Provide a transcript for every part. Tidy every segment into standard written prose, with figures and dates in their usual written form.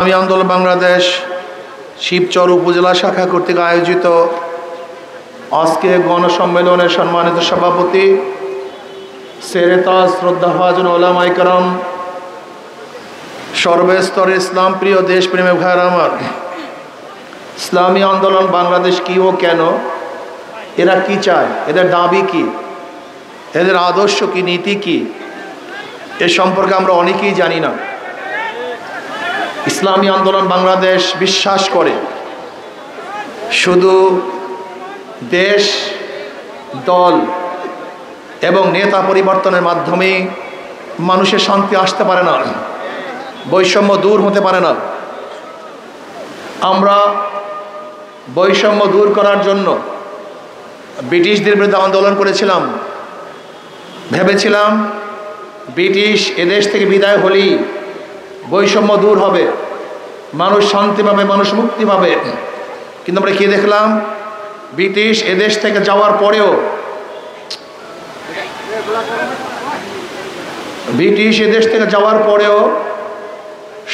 ইসলামী আন্দোলন বাংলাদেশ শিবচর উপজেলা শাখা কর্তৃক আয়োজিত আজকে গণসম্মেলনের সম্মানিত সভাপতি সেরেতাজ শ্রদ্ধাভাজন ওলামায়ে কেরাম, সর্বস্তরের ইসলাম প্রিয় দেশপ্রেমী ভাইয়েরা আমার, ইসলামী আন্দোলন বাংলাদেশ কি ও কেন, এরা কি চায়, এদের দাবি কি, এদের আদর্শ কি, নীতি কি, এ সম্পর্কে আমরা অনেকেই জানি না। ইসলামী আন্দোলন বাংলাদেশ বিশ্বাস করে শুধু দেশ, দল এবং নেতা পরিবর্তনের মাধ্যমে মানুষের শান্তি আসতে পারে না, বৈষম্য দূর হতে পারে না। আমরা বৈষম্য দূর করার জন্য ব্রিটিশদের বিরুদ্ধে আন্দোলন করেছিলাম। ভেবেছিলাম ব্রিটিশ এদেশ থেকে বিদায় হলেই বৈষম্য দূর হবে, মানুষ শান্তি পাবে, মানুষ মুক্তি পাবে। কিন্তু আমরা কি দেখলাম, ব্রিটিশ এদেশ থেকে যাওয়ার পরেও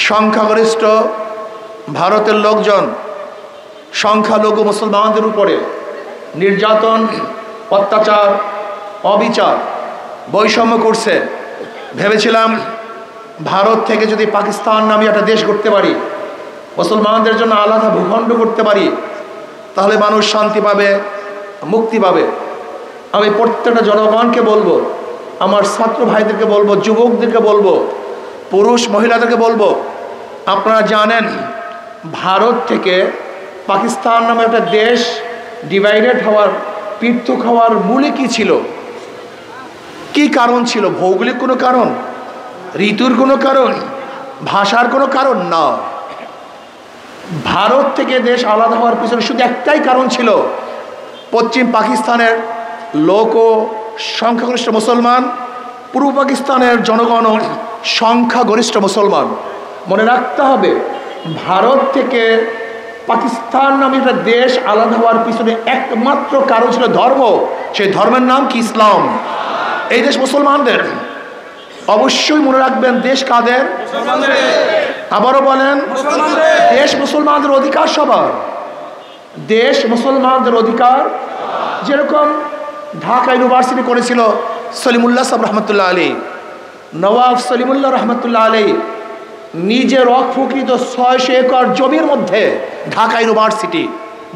সংখ্যাগরিষ্ঠ ভারতের লোকজন সংখ্যালঘু মুসলমানদের উপরে নির্যাতন, অত্যাচার, অবিচার, বৈষম্য করছে। ভেবেছিলাম ভারত থেকে যদি পাকিস্তান নামে একটা দেশ করতে পারি, মুসলমানদের জন্য আলাদা ভূখণ্ড করতে পারি, তাহলে মানুষ শান্তি পাবে, মুক্তি পাবে। আমি প্রত্যেকটা জনগণকে বলবো, আমার ছাত্র ভাইদেরকে বলবো, যুবকদেরকে বলবো, পুরুষ মহিলাদেরকে বলবো, আপনারা জানেন ভারত থেকে পাকিস্তান নামে একটা দেশ ডিভাইডেড হওয়ার, পৃথক হওয়ার মূলে কি ছিল, কি কারণ ছিল? ভৌগোলিক কোনো কারণ, ঋতুর কোনো কারণ, ভাষার কোনো কারণ না। ভারত থেকে দেশ আলাদা হওয়ার পিছনে শুধু একটাই কারণ ছিল, পশ্চিম পাকিস্তানের লোক ও সংখ্যাগরিষ্ঠ মুসলমান, পূর্ব পাকিস্তানের জনগণ সংখ্যাগরিষ্ঠ মুসলমান। মনে রাখতে হবে, ভারত থেকে পাকিস্তান নামে একটা দেশ আলাদা হওয়ার পিছনে একমাত্র কারণ ছিল ধর্ম। সেই ধর্মের নাম কি? ইসলাম। এই দেশ মুসলমানদের। অবশ্যই মনে রাখবেন, দেশ কাদের? আবারও বলেন, দেশ মুসলমানদের অধিকার সবার। দেশ মুসলমানদের অধিকার। যেরকম ঢাকা ইউনিভার্সিটি করেছিল সলিমুল্লাহ সাহেব রহমতুল্লাহ আলী, নওয়াব সলিমুল্লাহ রহমতুল্লাহ আলী নিজের অফুকৃত 600 একর জমির মধ্যে ঢাকা ইউনিভার্সিটি,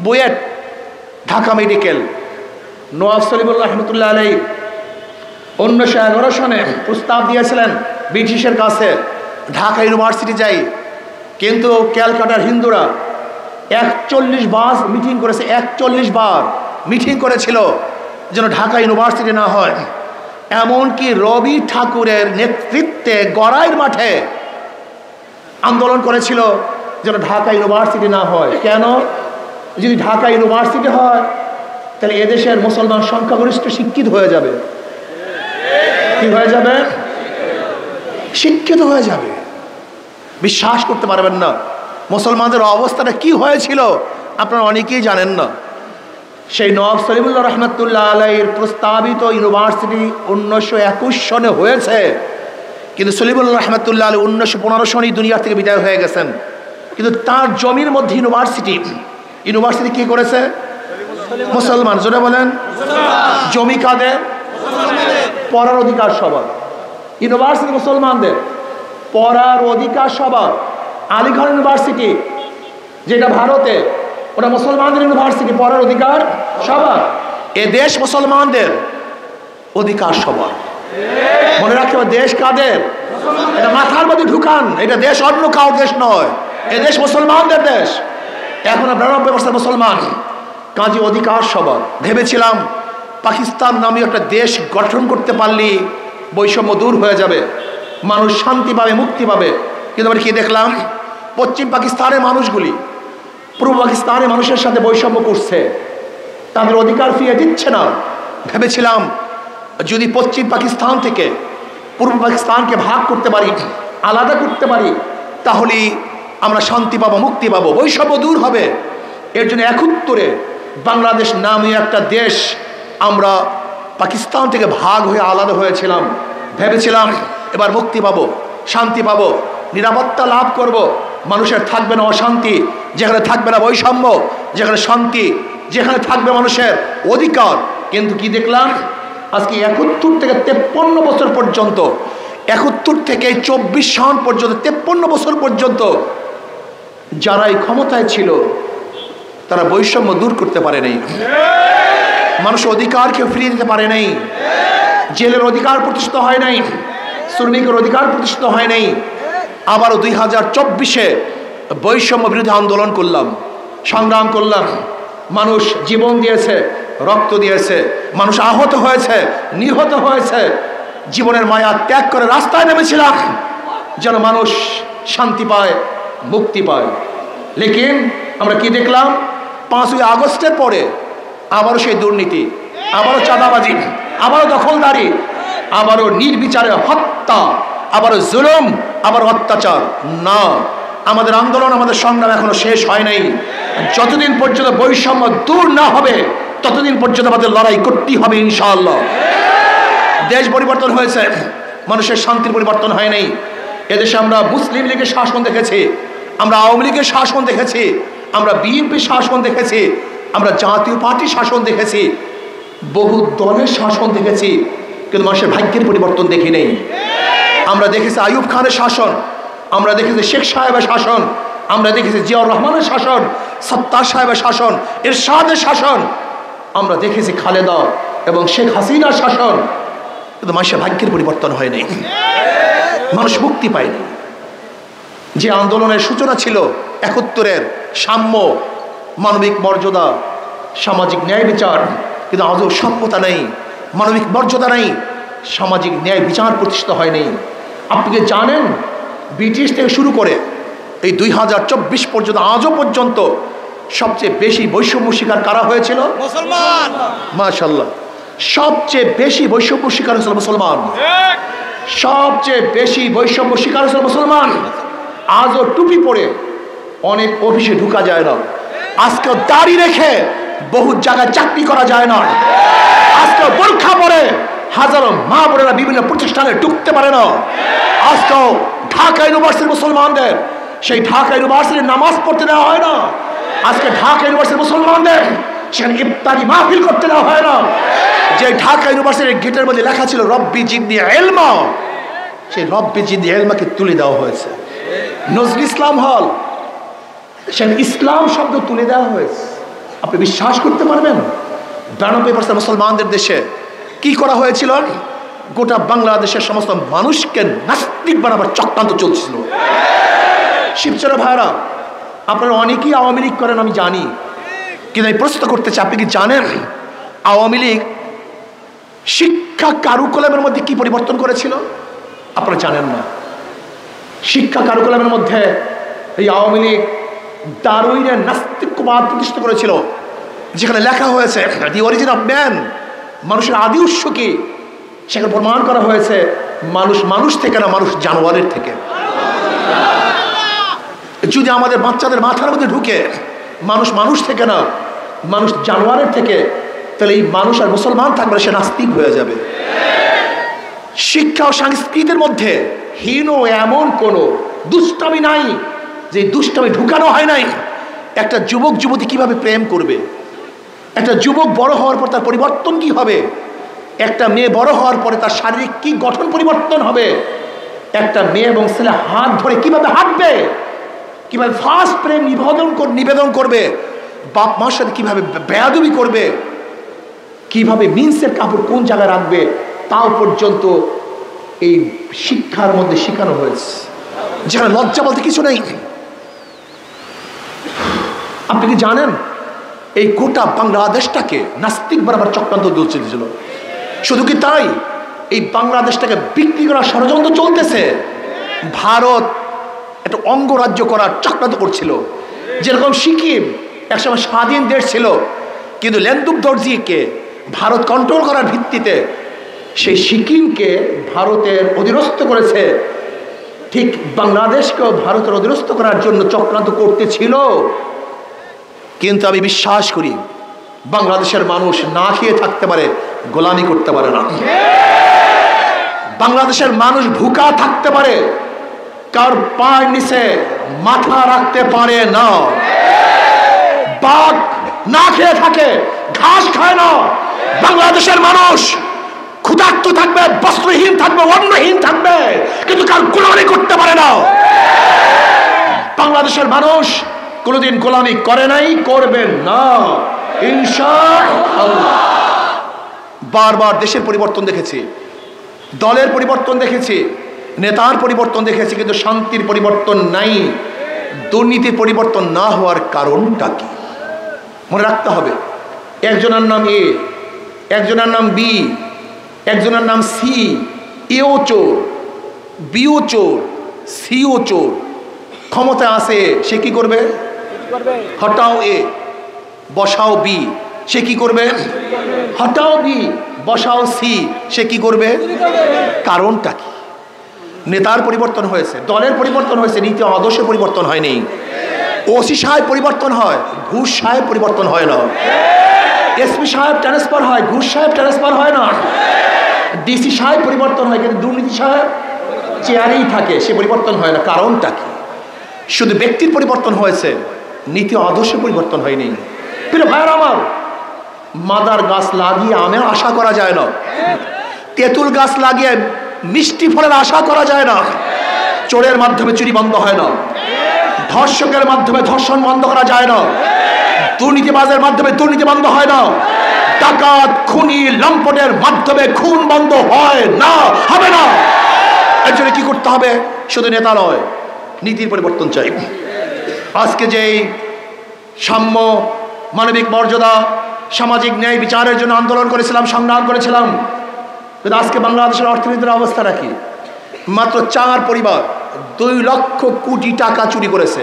বুয়েট, ঢাকা মেডিকেল, নওয়াব সলিমুল্লাহ রহমতুল্লাহ আলী 1911 সনে প্রস্তাব দিয়েছিলেন ব্রিটিশের কাছে, ঢাকা ইউনিভার্সিটি যাই। কিন্তু ক্যালকাটার হিন্দুরা 41 বার মিটিং করেছে, 41 বার মিটিং করেছিল যেন ঢাকা ইউনিভার্সিটি না হয়। এমনকি রবি ঠাকুরের নেতৃত্বে গড়াইয়ের মাঠে আন্দোলন করেছিল যেন ঢাকা ইউনিভার্সিটি না হয়। কেন? যদি ঢাকা ইউনিভার্সিটি হয় তাহলে এদেশের মুসলমান সংখ্যাগরিষ্ঠ শিক্ষিত হয়ে যাবে। কি হয়ে যাবে? শিক্ষিত হয়ে যাবে। বিশ্বাস করতে পারবেন না মুসলমানদের অবস্থাটা কি হয়েছিল, আপনারা অনেকেই জানেন না। সেই নওয়াব সলিমুল্লাহ রহমতুল্লাহ আলাইহির প্রস্তাবিত ইউনিভার্সিটি 1921 সনে হয়েছে, কিন্তু সলিমুল্লাহ রহমতুল্লাহ আলাই 1915 সনেই দুনিয়ার থেকে বিদায় হয়ে গেছেন। কিন্তু তার জমির মধ্যে ইউনিভার্সিটি কি করেছে? মুসলমান। জোরে বলেন, জমি কাদের? পড়ার অধিকার সবার। ইউনিভার্সিটি মুসলমানদের, পড়ার অধিকার সবার। আলিগড় ইউনিভার্সিটি যেটা ভারতে, ওটা মুসলমানদের ইউনিভার্সিটি, পড়ার অধিকার সবার। এ দেশ মুসলমানদের, অধিকার সবার। মনে রাখতে হবে, দেশ কাদের? এটা মাথার মধ্যে ঢুকান, এটা দেশ অন্য কারো দেশ নয়, এ দেশ মুসলমানদের দেশ। এখন 92% মুসলমান, কাজে অধিকার সবার। ভেবেছিলাম পাকিস্তান নামে একটা দেশ গঠন করতে পারলে বৈষম্য দূর হয়ে যাবে, মানুষ শান্তি পাবে, মুক্তি পাবে। কিন্তু আমরা কি দেখলাম, পশ্চিম পাকিস্তানের মানুষগুলি পূর্ব পাকিস্তানের মানুষের সাথে বৈষম্য করছে, তাদের অধিকার ফিরিয়ে দিচ্ছে না। ভেবেছিলাম যদি পশ্চিম পাকিস্তান থেকে পূর্ব পাকিস্তানকে ভাগ করতে পারি, আলাদা করতে পারি, তাহলে আমরা শান্তি পাবো, মুক্তি পাবো, বৈষম্য দূর হবে। এর জন্য 71-এ বাংলাদেশ নামে একটা দেশ আমরা পাকিস্তান থেকে ভাগ হয়ে আলাদা হয়েছিলাম। ভেবেছিলাম এবার মুক্তি পাবো, শান্তি পাবো, নিরাপত্তা লাভ করব, মানুষের থাকবে না অশান্তি, যেখানে থাকবে না বৈষম্য, যেখানে শান্তি, যেখানে থাকবে মানুষের অধিকার। কিন্তু কি দেখলাম, আজকে 71 থেকে 53 বছর পর্যন্ত, 71 থেকে 24 সাল পর্যন্ত, 53 বছর পর্যন্ত যারা এই ক্ষমতায় ছিল তারা বৈষম্য দূর করতে পারে নাই, মানুষের অধিকারকে ফিরিয়ে দিতে পারে নাই, জেলের অধিকার প্রতিষ্ঠিত হয় নাই, শ্রমিকের অধিকার প্রতিষ্ঠিত হয় নাই। আবারও 2024-এ বৈষম্য বিরোধী আন্দোলন করলাম, সংগ্রাম করলাম। মানুষ জীবন দিয়েছে, রক্ত দিয়েছে, মানুষ আহত হয়েছে, নিহত হয়েছে। জীবনের মায়া ত্যাগ করে রাস্তায় নেমেছিলাম যেন মানুষ শান্তি পায়, মুক্তি পায়। লেকিন আমরা কি দেখলাম, 5ই আগস্টের পরে আবারও সেই দুর্নীতি, আবারও চাঁদাবাজি, আবারও দখলদারি, আবারও নির্বিচারে হত্যা, আবারও জুলুম, আবার অত্যাচার। না, আমাদের আন্দোলন, আমাদের সংগ্রাম এখনো শেষ হয় নাই। যতদিন পর্যন্ত বৈষম্য দূর না হবে ততদিন পর্যন্ত আমাদের লড়াই করতেই হবে ইনশাআল্লাহ। দেশ পরিবর্তন হয়েছে, মানুষের শান্তির পরিবর্তন হয় নাই। এদেশে আমরা মুসলিম লীগের শাসন দেখেছি, আমরা আওয়ামী লীগের শাসন দেখেছি, আমরা বিএনপির শাসন দেখেছি, আমরা জাতীয় পার্টির শাসন দেখেছি, বহু দলের শাসন দেখেছি, কিন্তু মানুষের ভাগ্যের পরিবর্তন দেখি নেই। আমরা দেখেছি আইয়ুব খানের শাসন, আমরা দেখেছি শেখ সাহেবের শাসন, আমরা দেখেছি জিয়াউর রহমানের শাসন, সত্তার সাহেবের শাসন, এরশাদের শাসন, আমরা দেখেছি খালেদা এবং শেখ হাসিনার শাসন, কিন্তু মানুষের ভাগ্যের পরিবর্তন হয়নি, মানুষ মুক্তি পায়নি। যে আন্দোলনের সূচনা ছিল 71-এর সাম্য, মানবিক মর্যাদা, সামাজিক ন্যায় বিচার, কিন্তু আজও সভ্যতা নেই, মানবিক মর্যাদা নেই, সামাজিক ন্যায় বিচার প্রতিষ্ঠিত হয়নি। আপনি কি জানেন, ব্রিটিশ থেকে শুরু করে এই 2024 পর্যন্ত, আজও পর্যন্ত সবচেয়ে বেশি বৈষম্য শিকার কারা হয়েছিল? মুসলমান। মাশাআল্লাহ, সবচেয়ে বেশি বৈষম্য শিকার হয়েছিল মুসলমান, সবচেয়ে বেশি বৈষম্য শিকার হয়েছিল মুসলমান। আজও টুপি পরে অনেক অফিসে ঢুকা যায় না, আজকেও দাড়ি রেখে বহু জায়গায় চাকরি করা যায় না, আজকেও বোরখা পরে হাজারো মা বোনেরা বিভিন্ন প্রতিষ্ঠানে ঢুকতে পারে না। আজকেও ঢাকা ইউনিভার্সিটির মুসলমানদের, সেই ঢাকা ইউনিভার্সিটির নামাজ পড়তে দেওয়া হয় না। আজকে ঢাকা ইউনিভার্সিটির মুসলমানদের সেখানে ইফতারি মাহফিল করতে দেওয়া হয় না। যে ঢাকা ইউনিভার্সিটির গেটের মধ্যে লেখা ছিল রব্বি জিদনি ইলমা, সেই রব্বি জিদনি ইলমাকে তুলে দেওয়া হয়েছে। নজরুল ইসলাম হল, সেখানে ইসলাম শব্দ তুলে দেওয়া হয়েছে। আপনি বিশ্বাস করতে পারবেন 92% মুসলমানদের দেশে কি করা হয়েছিল? গোটা বাংলাদেশের সমস্ত মানুষকে নাস্তিক বানাবার চক্রান্ত চলছিল। শিবচর ভাইরা, আপনারা অনেকেই আওয়ামী লীগ করেন আমি জানি, কিন্তু আমি প্রশ্ন করতে চাই, আপনি কি জানেন আওয়ামী লীগ শিক্ষা কারুকলামের মধ্যে কি পরিবর্তন করেছিল? আপনারা জানেন না। শিক্ষা কারুকলামের মধ্যে এই আওয়ামী লীগ ডারউইনের নাস্তিকবাদ প্রতিষ্ঠা করেছিল, যেখানে লেখা হয়েছে দি অরিজিন অফ ম্যান, মানুষের আদি উৎস কি, সেখানে প্রমাণ করা হয়েছে মানুষ মানুষ থেকে না, মানুষ জানোয়ারের থেকে। যদি আমাদের বাচ্চাদের মাথার মধ্যে ঢুকে মানুষ মানুষ থেকে না, মানুষ জানোয়ারের থেকে, তাহলে এই মানুষ আর মুসলমান থাকবে, সে নাস্তিক হয়ে যাবে। শিক্ষা ও সংস্কৃতির মধ্যে হীন এমন কোনো দুষ্টামি নাই যে দুষ্টামি ঢুকানো হয় নাই। একটা যুবক যুবতী কিভাবে প্রেম করবে, একটা যুবক বড় হওয়ার পর তার পরিবর্তন কি হবে, একটা মেয়ে বড় হওয়ার পরে তার শারীরিক কি গঠন পরিবর্তন হবে, একটা মেয়ে এবং ছেলে হাত ধরে কিভাবে হাঁটবে, কিভাবে ফার্স্ট প্রেম নিবেদন করবে, বাপ মার সাথে কিভাবে বেয়াদবি করবে, কিভাবে মিন্সের কাপড় কোন জায়গায় রাখবে, তাও পর্যন্ত এই শিক্ষার মধ্যে শেখানো হয়েছে, যেখানে লজ্জা বলতে কিছু নেই। আপনি কি জানেন এই গোটা বাংলাদেশটাকে নাস্তিক বানাবার চক্রান্ত চলছিল? শুধু কি তাই, এই বাংলাদেশটাকে বিক্রি করার ষড়যন্ত্র চলতেছে। ভারত একটা অঙ্গরাজ্য করার চক্রান্ত করছিল। যেরকম সিকিম একসময় স্বাধীন দেশ ছিল, কিন্তু লেন্দুক দর্জিকে ভারত কন্ট্রোল করার ভিত্তিতে সেই সিকিমকে ভারতের অধীনস্থ করেছে, ঠিক বাংলাদেশকেও ভারতের অধীনস্থ করার জন্য চক্রান্ত করতেছিল। কিন্তু আমি বিশ্বাস করি বাংলাদেশের মানুষ না খেয়ে থাকতে পারে, গোলামি করতে পারে না। বাংলাদেশের মানুষ ভুকা থাকতে পারে, কার পায়ের নিচে মাথা রাখতে পারে না। বাঘ না খেয়ে থাকে, ঘাস খায় না। বাংলাদেশের মানুষ ক্ষুধার্ত থাকবে, বস্ত্রহীন থাকবে, অন্নহীন থাকবে, কিন্তু কার গোলামি করতে পারে না। বাংলাদেশের মানুষ কোনোদিন গোলামি করে নাই, করবেন না ইনশাআল্লাহ। বারবার দেশের পরিবর্তন দেখেছি, দলের পরিবর্তন দেখেছি, নেতার পরিবর্তন দেখেছি, কিন্তু শান্তির পরিবর্তন নাই। দুর্নীতির পরিবর্তন না হওয়ার কারণটা কি মনে রাখতে হবে। একজনের নাম এ, একজনের নাম বি, একজনের নাম সি। এও চোর, বিও চোর, সিও চোর। ক্ষমতা আছে, সে কি করবে? হটাও এ, বসাও বি, সে কি করবে? হটাও বি, বসাও সি, সে কি করবে? কারণটা কি? নেতার পরিবর্তন হয়েছে, দলের পরিবর্তন হয়েছে, নীতি আদর্শের পরিবর্তন হয়নি। ওসি সাহেব পরিবর্তন হয়, ঘুষ সাহেব পরিবর্তন হয় না। এসপি সাহেব ট্রান্সফার হয়, ঘুষ সাহেব ট্রান্সফার হয় না। ডিসি সাহেব পরিবর্তন হয়, কিন্তু দুর্নীতি সাহেব চেয়ারেই থাকে, সে পরিবর্তন হয় না। কারণটা কি? শুধু ব্যক্তির পরিবর্তন হয়েছে, নীতি আদর্শের পরিবর্তন হয়নি। প্রিয় ভাইয়ের আমার, মাদার গাছ লাগিয়ে আমের আশা করা যায় না, তেঁতুল গাছ লাগিয়ে মিষ্টি ফলের আশা করা যায় না। চোরের মাধ্যমে চুরি বন্ধ হয় না, ধর্ষকের মাধ্যমে ধর্ষণ বন্ধ করা যায় না, দুর্নীতিবাজের মাধ্যমে দুর্নীতি বন্ধ হয় না, ডাকাত খুনি লম্পটের মাধ্যমে খুন বন্ধ হয় না, হবে না। এর জন্য কি করতে হবে? শুধু নেতা নয়, নীতির পরিবর্তন চাই। আজকে যেই সাম্য, মানবিক মর্যাদা, সামাজিক ন্যায় বিচারের জন্য আন্দোলন করেছিলাম, সংগ্রাম করেছিলাম, কিন্তু আজকে বাংলাদেশের অর্থনীতির অবস্থাটা কি? মাত্র 4 পরিবার 2 লক্ষ কোটি টাকা চুরি করেছে।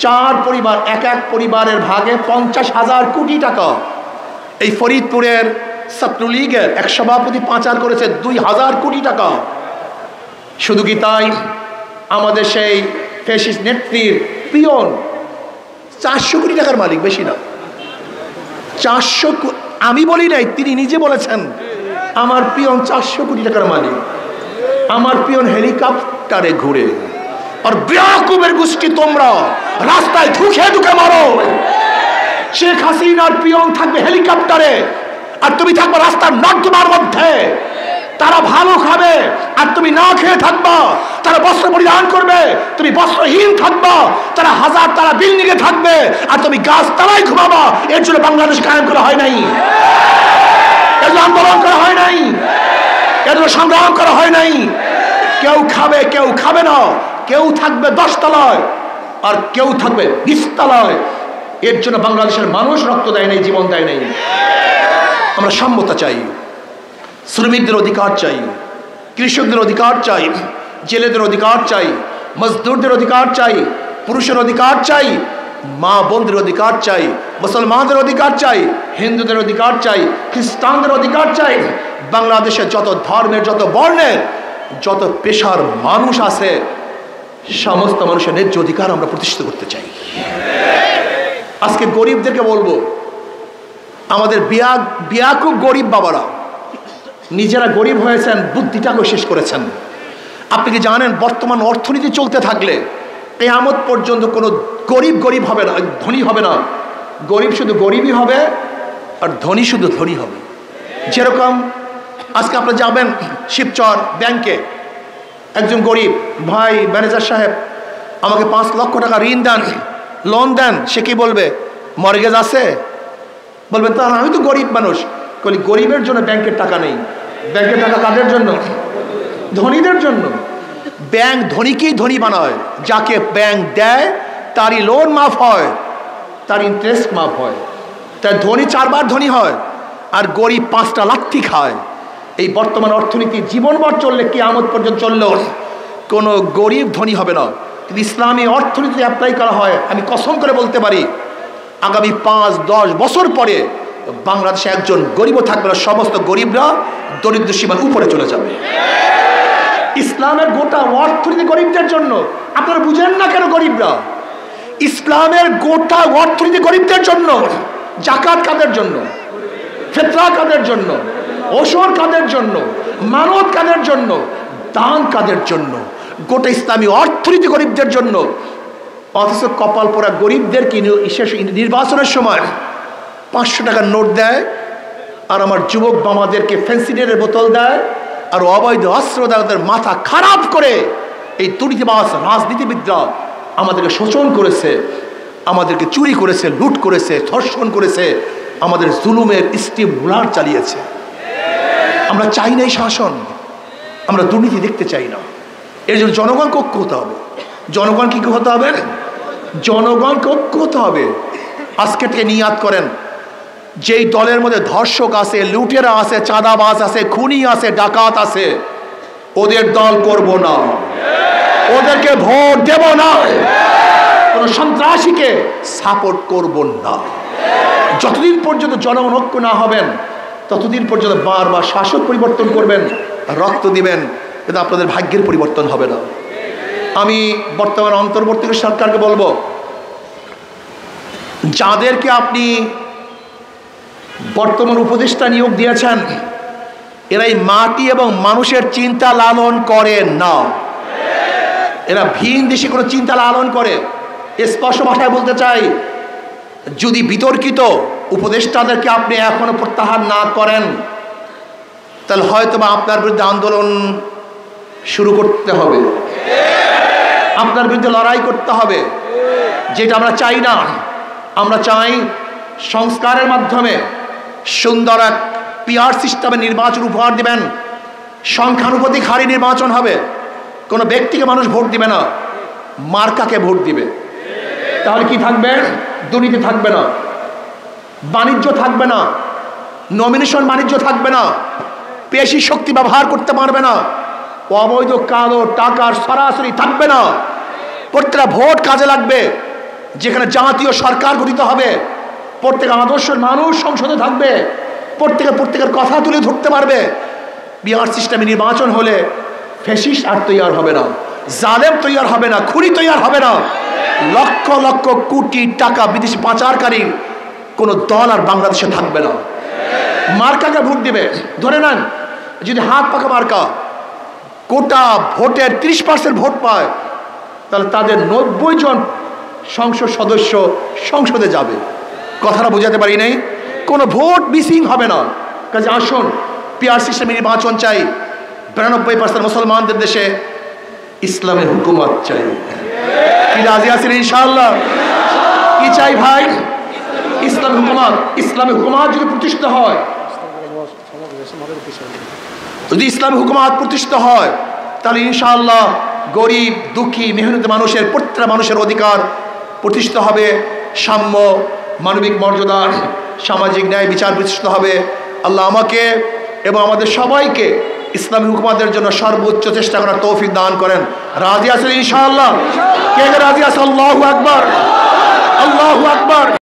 4 পরিবার, এক পরিবারের ভাগে 50,000 কোটি টাকা। এই ফরিদপুরের ছাত্রলীগের এক সভাপতি পাচার করেছে 2000 কোটি টাকা। শুধু কি তাই? আমাদের সেই ফ্যাসিস্ট নেত্রীর পিয়ন 400 কোটি টাকার মালিক, বেশি না। 400, আমি বলি নাই, তিনি নিজে বলেছেন আমার পিয়ন 400 কোটি টাকার মালিক। আমার পিয়ন হেলিকপ্টারে ঘুরে। আর বেয়াকুবের গোষ্ঠী তোমরা রাস্তায় ঢুকে ঢুকে মারো। শেখ হাসিনার পিয়ন থাকবে হেলিকপ্টারে, আর তুমি থাকবে রাস্তার নর্দমার মধ্যে। তারা ভালো খাবে আর তুমি না খেয়ে থাকবা। তারা বস্ত্র পরিধান করবে, তুমি বস্ত্রহীন থাকবা। তারা হাজার তারা বিল্ডিং এ থাকবে আর তুমি গাছ তলায় ঘুমাবা। এর জন্য বাংলাদেশ কায়েম করা হয় নাই, এর জন্য আন্দোলন করা হয় নাই, এর জন্য সংগ্রাম করা হয় নাই। কেউ খাবে, কেউ খাবে না, কেউ থাকবে 10 তলায় আর কেউ থাকবে 20 তলায়। এর জন্য বাংলাদেশের মানুষ রক্ত দেয় নাই, জীবন দেয় নাই। আমরা সাম্যতা চাই, শ্রমিকদের অধিকার চাই, কৃষকদের অধিকার চাই, জেলেদের অধিকার চাই, মজদুরদের অধিকার চাই, পুরুষের অধিকার চাই, মা বোনদের অধিকার চাই, মুসলমানদের অধিকার চাই, হিন্দুদের অধিকার চাই, খ্রিস্টানদের অধিকার চাই। বাংলাদেশের যত ধর্মের, যত বর্ণের, যত পেশার মানুষ আছে, সমস্ত মানুষের ন্যায্য অধিকার আমরা প্রতিষ্ঠিত করতে চাই। আজকে গরিবদেরকে বলবো, আমাদের বিয়াকুব গরিব বাবারা নিজেরা গরিব হয়েছেন, বুদ্ধিটাকেও শেষ করেছেন। আপনি কি জানেন বর্তমান অর্থনীতি চলতে থাকলে কিয়ামত পর্যন্ত কোনো গরিব গরিব হবে না, ধনী হবে না। গরিব শুধু গরিবই হবে আর ধনী শুধু ধনী হবে। যেরকম আজকে আপনি যাবেন শিবচর ব্যাংকে, একজন গরিব ভাই, ম্যানেজার সাহেব আমাকে 5 লক্ষ টাকা ঋণ দেন, লোন দেন। সে কি বলবে? মর্গেজ আছে? বলবেন তা আমি তো গরিব মানুষ। বলি গরিবের জন্য ব্যাংকের টাকা নেই। ব্যাংকের টাকা কাদের জন্য? ধনীদের জন্য। ব্যাংক ধনীকেই ধনী বানায়। যাকে ব্যাংক দেয় তারই লোন মাফ হয়, তার ইন্টারেস্ট মাফ হয়। তাই ধনী 4 বার ধনী হয় আর গরিব 5টা লাথি খায়। এই বর্তমান অর্থনীতি জীবনভর চললে, কিয়ামত পর্যন্ত চললেও কোনো গরিব ধনী হবে না। কিন্তু ইসলামী অর্থনীতি অ্যাপ্লাই করা হয়, আমি কসম করে বলতে পারি আগামী 5-10 বছর পরে বাংলাদেশে একজন গরিবও থাকবে না, সমস্ত গরিবরা দরিদ্র সীমার উপরে চলে যাবে। ইসলামের গোটা অর্থনীতি গরিবদের জন্য। আপনারা বুঝেন না কেন গরিবরা? ইসলামের গোটা অর্থনীতি গরিবদের জন্য। জাকাত কাদের জন্য? ফিতরা কাদের জন্য? ওশর কাদের জন্য? মানত কাদের জন্য? দান কাদের জন্য? গোটা ইসলামী অর্থনীতি গরিবদের জন্য, অথচ কপাল পোড়া গরিবদেরকে নির্বাচনের সময় 500 টাকার নোট দেয়, আর আমার যুবক বামাদেরকে ফেন্সিডের বোতল দেয়, আর অবৈধ অস্ত্র দেয়। ওদের মাথা খারাপ করে এই দুর্নীতিবাজ রাজনীতিবিদরা আমাদেরকে শোষণ করেছে, আমাদেরকে চুরি করেছে, লুট করেছে, ধর্ষণ করেছে, আমাদের জুলুমের স্টিম রোলার চালিয়েছে। আমরা চাই না এই শাসন, আমরা দুর্নীতি দেখতে চাই না। এর জন্য জনগণকে ঐক্য হতে হবে। জনগণ কি হতে হবে? জনগণকে ঐক্য হতে হবে। আজকে থেকে নিয়াত করেন, যেই দলের মধ্যে ধর্ষক আছে, লুটেরা আছে, চাঁদাবাজ আছে, খুনি আছে, ডাকাত আছে, ওদের দল করব না, ওদেরকে ভোট দেব না, কোন সন্ত্রাসীকে সাপোর্ট করব না। যতদিন পর্যন্ত জনগণ ঐক্য না হবেন ততদিন পর্যন্ত বারবার শাসক পরিবর্তন করবেন, রক্ত দিবেন, কিন্তু আপনাদের ভাগ্যের পরিবর্তন হবে না। আমি বর্তমান অন্তর্বর্তী সরকারকে বলবো, যাদেরকে আপনি বর্তমান উপদেষ্টা নিয়োগ দিয়েছেন, এরাই মাটি এবং মানুষের চিন্তা লালন করে না, এরা ভিন দেশে কোনো চিন্তা লালন করে। স্পষ্ট ভাষায় বলতে চাই, যদি বিতর্কিত উপদেষ্টাদেরকে আপনি এখনো প্রত্যাহার না করেন, তাহলে হয়তো বা আপনার বিরুদ্ধে আন্দোলন শুরু করতে হবে, আপনার বিরুদ্ধে লড়াই করতে হবে, যেটা আমরা চাই না। আমরা চাই সংস্কারের মাধ্যমে সুন্দর এক পিআর সিস্টেমে নির্বাচন উপহার দিবেন, সংখ্যানুপাতিক হারে নির্বাচন হবে, কোনো ব্যক্তিকে মানুষ ভোট দিবে না, মার্কাকে ভোট দিবে। তাহলে কি থাকবে? দুর্নীতি থাকবে না, বাণিজ্য থাকবে না, নমিনেশন বাণিজ্য থাকবে না, পেশি শক্তি ব্যবহার করতে পারবে না, অবৈধ কালো টাকার সরাসরি থাকবে না। প্রত্যেকটা ভোট কাজে লাগবে। যেখানে জাতীয় সরকার গঠিত হবে, প্রত্যেক আদর্শের মানুষ সংসদে থাকবে, প্রত্যেকের কথা তুলে ধরতে পারবে। বিহার সিস্টেমে নির্বাচন হলে ফ্যাসিস্ট আর তৈরি হবে না, জালেম তৈরি হবে না, খুনি তৈরি হবে না, লক্ষ লক্ষ কোটি টাকা বিদেশি পাচারকারী কোনো দল আর বাংলাদেশে থাকবে না। মার্কাকে ভোট দিবে। ধরে নেন যদি হাত পাকা মার্কা গোটা ভোটের 30% ভোট পায়, তাহলে তাদের 90 জন সংসদ সদস্য সংসদে যাবে। কথাটা বোঝাতে পারি নাই? কোনো ভোট মিসিং হবে না। কাজে আসুন, পিআর সিস্টেমে নির্বাচন চাই। 92% মুসলমানদের দেশে ইসলামের হুকুমত চাই। কি রাজি আছেন ইনশাআল্লাহ? কি চাই ভাই? ইসলামের হুকুমত। ইসলামের হুকুমত যদি প্রতিষ্ঠিত হয়, যদি ইসলামী হুকুমত প্রতিষ্ঠিত হয়, তাহলে ইনশাআল্লাহ গরিব দুঃখী মেহনতি মানুষের প্রত্যেকটা মানুষের অধিকার প্রতিষ্ঠিত হবে, সাম্য মানবিক মর্যাদা সামাজিক ন্যায় বিচার প্রতিষ্ঠিত হবে। আল্লাহ আমাকে এবং আমাদের সবাইকে ইসলামী হুকুমতের জন্য সর্বোচ্চ চেষ্টা করার তৌফিক দান করেন। রাজি আছেন ইনশাআল্লাহ? কে রাজি আছে? আল্লাহু আকবার, আল্লাহু আকবার।